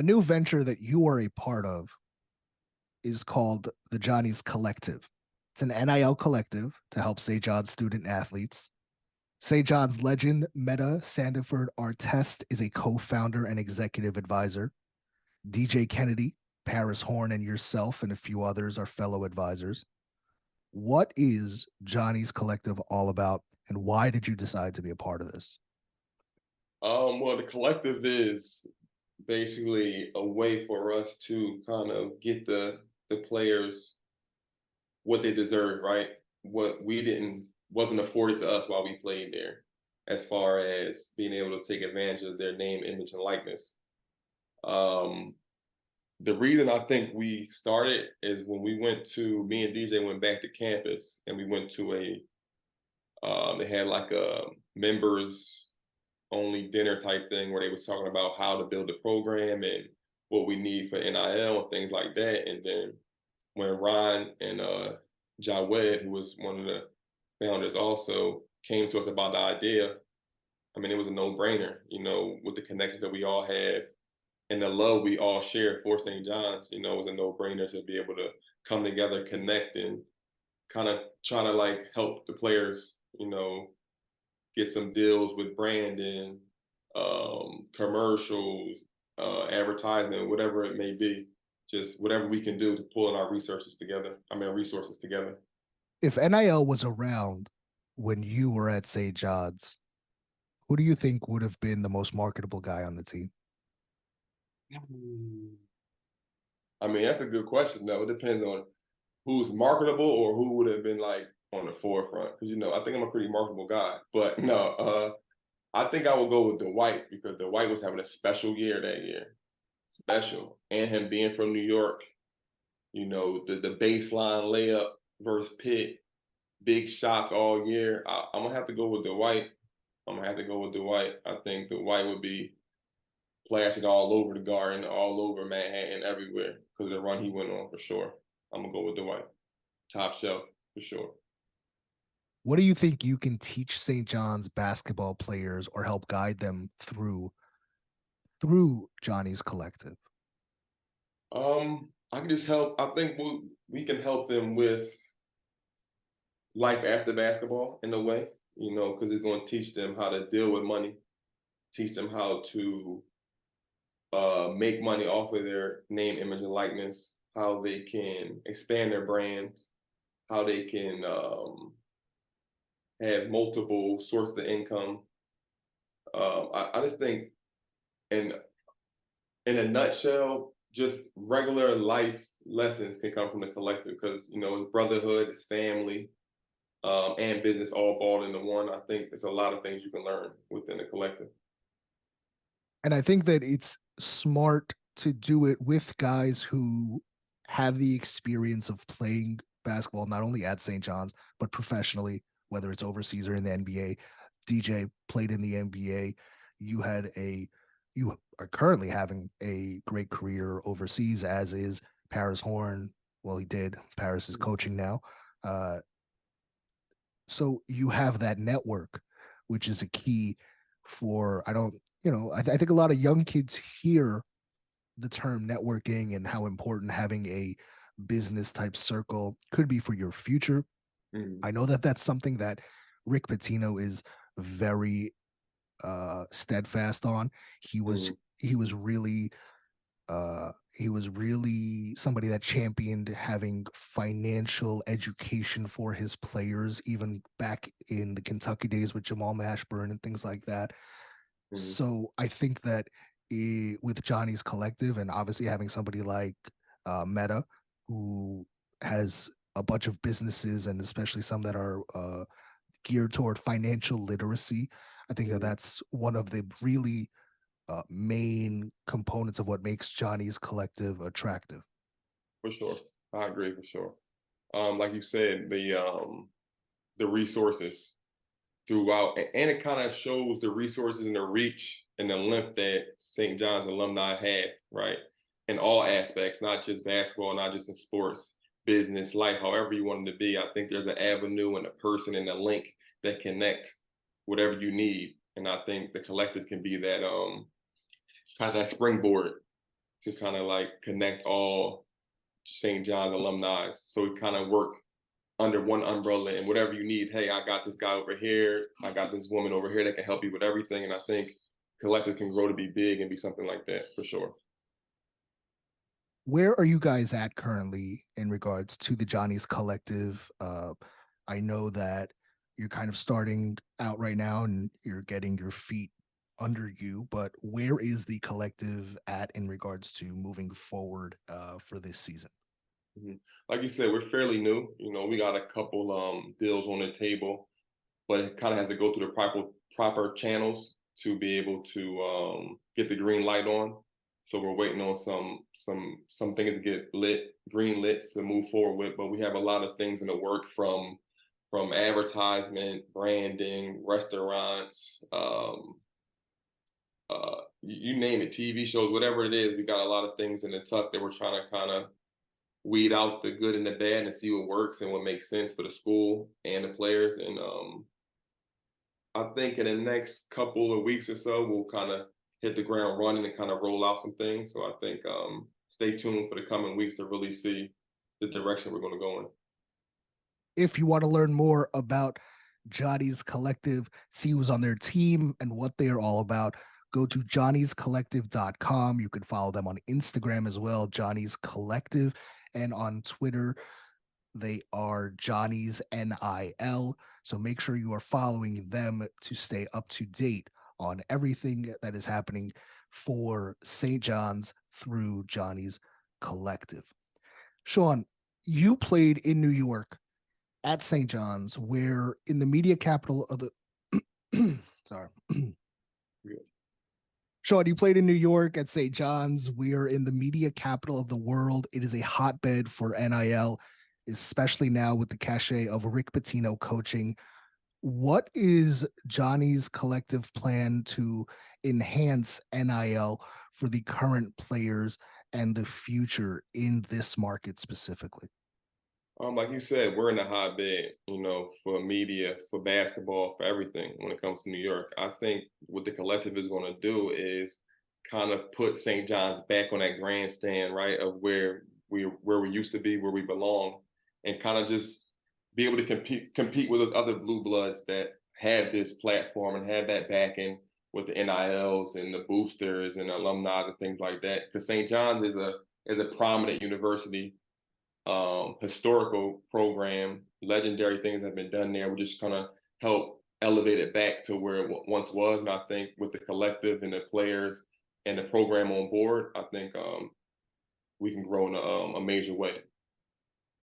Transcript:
new venture that you are a part of is called the Johnnies Collective. It's an NIL collective to help St. John's student athletes. St. John's legend Meta Sandiford Artest is a co-founder and executive advisor. DJ Kennedy, Paris Horn, and yourself and a few others are fellow advisors. What is Johnny's Collective all about, and why did you decide to be a part of this? Well, the collective is basically a way for us to kind of get the players what they deserve, right? What we didn't wasn't afforded to us while we played there, as far as being able to take advantage of their name, image, and likeness. Um, the reason I think we started is when me and DJ went back to campus and we went to they had like a members only dinner type thing where they was talking about how to build a program and what we need for NIL and things like that. And then when Ron and Jawed, who was one of the founders also, came to us about the idea, I mean, it was a no-brainer, with the connections that we all have and the love we all share for St. John's, it was a no-brainer to be able to come together, connect, and kind of try to like help the players, get some deals with branding, commercials, advertising, whatever it may be. Just whatever we can do to pull in our resources together. If NIL was around when you were at St. John's, who do you think would have been the most marketable guy on the team? I mean, that's a good question, though. It depends on who's marketable or who would have been like on the forefront. Because I think I'm a pretty marketable guy. But no, I think I will go with Dwight because Dwight was having a special year that year. Special. And him being from New York, the baseline layup versus Pitt, big shots all year. I'm gonna have to go with Dwight. I think Dwight would be plastered all over the Garden, all over Manhattan, everywhere because of the run he went on for sure. I'm gonna go with Dwight. Top shelf for sure. What do you think you can teach St. John's basketball players or help guide them through Johnny's Collective? I can just help. I think we can help them with life after basketball in a way, because it's going to teach them how to deal with money, teach them how to make money off of their name, image, and likeness, how they can expand their brand, how they can have multiple sources of income. I just think, in a nutshell, just regular life lessons can come from the collective because it's brotherhood, it's family, and business all balled into one. I think there's a lot of things you can learn within the collective. And I think that it's smart to do it with guys who have the experience of playing basketball, not only at St. John's, but professionally, whether it's overseas or in the NBA. DJ played in the NBA. You are currently having a great career overseas, as is Paris Horn. Well, he did. Paris is coaching now. So you have that network, which is a key for, I think a lot of young kids hear the term networking and how important having a business type circle could be for your future. Mm-hmm. I know that that's something that Rick Pitino is very steadfast on. He was Mm-hmm. he was really somebody that championed having financial education for his players, even back in the Kentucky days with Jamal Mashburn and things like that. Mm-hmm. So I think that with Johnny's Collective and obviously having somebody like Meta, who has a bunch of businesses and especially some that are geared toward financial literacy, I think that that's one of the really main components of what makes Johnny's Collective attractive. For sure. I agree for sure. Like you said, the resources throughout, and it kind of shows the resources and the reach and the length that St. John's alumni had, right? In all aspects, not just basketball, not just in sports, business, life, however you want it to be. I think there's an avenue and a person and a link that connect whatever you need. And I think the collective can be that kind of that springboard to kind of like connect all St. John's alumni. So we kind of work under one umbrella, and whatever you need, hey, I got this guy over here, I got this woman over here that can help you with everything. And I think Collective can grow to be big and be something like that for sure. Where are you guys at currently in regards to the Johnnies Collective? I know that you're kind of starting out right now and you're getting your feet under you, but where is the collective at in regards to moving forward for this season? Mhm. Like you said, we're fairly new. We got a couple deals on the table, but it kind of has to go through the proper channels to be able to get the green light on. So we're waiting on some things to get green lit to move forward with. But we have a lot of things in the work from advertisement, branding, restaurants, you name it, TV shows, whatever it is. We got a lot of things in the tuck that we're trying to kind of weed out the good and the bad and see what works and what makes sense for the school and the players. And I think in the next couple of weeks or so, we'll kind of hit the ground running and kind of roll out some things. So I think stay tuned for the coming weeks to really see the direction we're going to go in. If you want to learn more about Johnny's Collective, see who's on their team and what they are all about, go to johnniescollective.com. You can follow them on Instagram as well, Johnny's Collective, and on Twitter, they are Johnny's NIL. So make sure you are following them to stay up to date on everything that is happening for St. John's through Johnny's Collective. Sean, you played in New York at St. John's, where in the media capital of the sorry. Sean, you played in New York at St. John's. We are in the media capital of the world. It is a hotbed for NIL, especially now with the cachet of Rick Pitino coaching. What is Johnny's Collective plan to enhance NIL for the current players and the future in this market specifically? Like you said, we're in the hotbed, for media, for basketball, for everything when it comes to New York. I think what the collective is going to do is kind of put St. John's back on that grandstand, right, of where we used to be, where we belong, and kind of just be able to compete with those other blue bloods that have this platform and have that backing with the NILs and the boosters and alumni and things like that. Because St. John's is a prominent university, historical program, legendary things have been done there. We just kind of help elevate it back to where it once was. And I think with the collective and the players and the program on board, I think we can grow in a major way.